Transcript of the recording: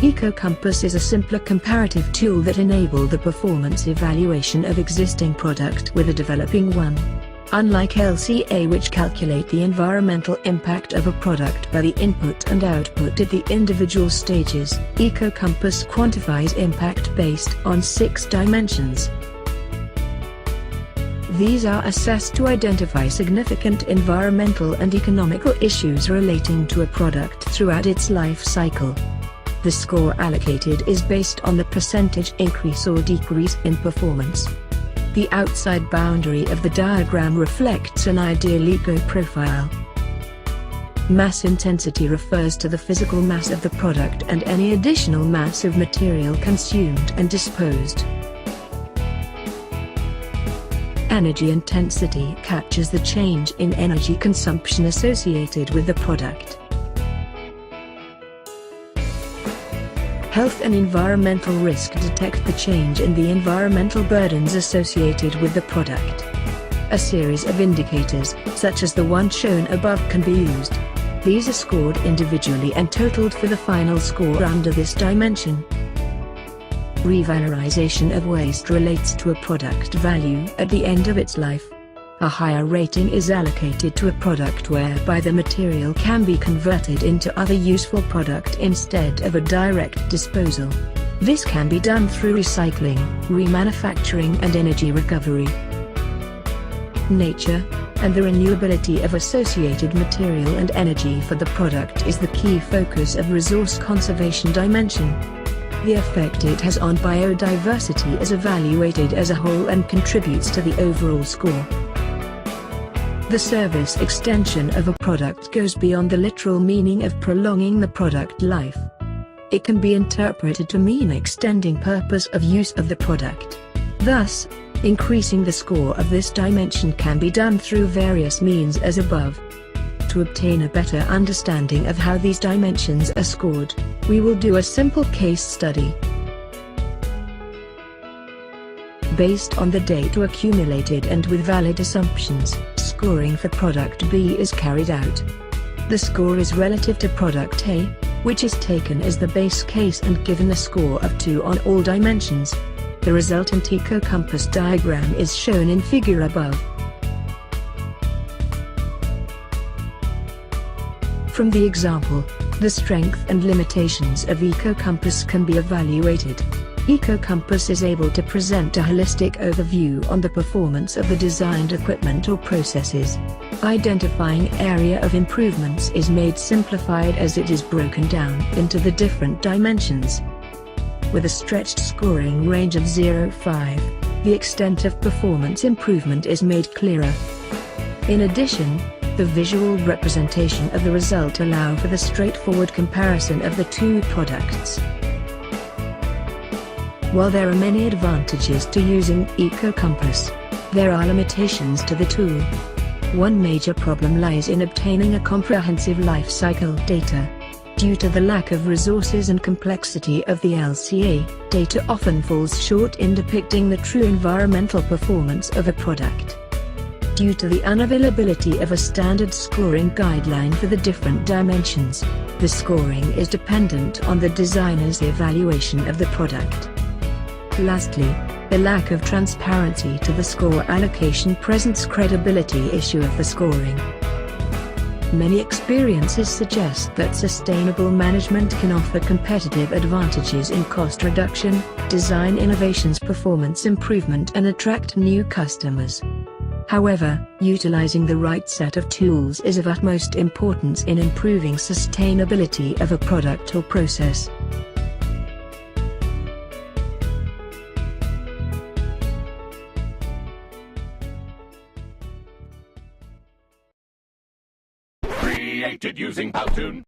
EcoCompass is a simpler comparative tool that enables the performance evaluation of existing product with a developing one. Unlike LCA, which calculate the environmental impact of a product by the input and output at the individual stages, EcoCompass quantifies impact based on 6 dimensions. These are assessed to identify significant environmental and economical issues relating to a product throughout its life cycle. The score allocated is based on the percentage increase or decrease in performance. The outside boundary of the diagram reflects an ideal eco profile. Mass intensity refers to the physical mass of the product and any additional mass of material consumed and disposed. Energy intensity captures the change in energy consumption associated with the product. Health and environmental risk detect the change in the environmental burdens associated with the product. A series of indicators, such as the one shown above, can be used. These are scored individually and totaled for the final score under this dimension. Revalorization of waste relates to a product value at the end of its life. A higher rating is allocated to a product whereby the material can be converted into other useful product instead of a direct disposal. This can be done through recycling, remanufacturing and energy recovery. Nature, and the renewability of associated material and energy for the product is the key focus of resource conservation dimension. The effect it has on biodiversity is evaluated as a whole and contributes to the overall score. The service extension of a product goes beyond the literal meaning of prolonging the product life. It can be interpreted to mean extending purpose of use of the product. Thus, increasing the score of this dimension can be done through various means as above. To obtain a better understanding of how these dimensions are scored, we will do a simple case study. Based on the data accumulated and with valid assumptions, scoring for product B is carried out. The score is relative to product A, which is taken as the base case and given a score of 2 on all dimensions. The resultant EcoCompass diagram is shown in figure above. From the example, the strength and limitations of EcoCompass can be evaluated. EcoCompass is able to present a holistic overview on the performance of the designed equipment or processes. Identifying area of improvements is made simplified as it is broken down into the different dimensions. With a stretched scoring range of 0-5, the extent of performance improvement is made clearer. In addition, the visual representation of the result allows for the straightforward comparison of the two products. While there are many advantages to using EcoCompass, there are limitations to the tool. One major problem lies in obtaining a comprehensive life cycle data. Due to the lack of resources and complexity of the LCA, data often falls short in depicting the true environmental performance of a product. Due to the unavailability of a standard scoring guideline for the different dimensions, the scoring is dependent on the designer's evaluation of the product. Lastly, the lack of transparency to the score allocation presents credibility issue of the scoring. Many experiences suggest that sustainable management can offer competitive advantages in cost reduction, design innovations, performance improvement, and attract new customers. However, utilizing the right set of tools is of utmost importance in improving sustainability of a product or process. Created using Part2.1.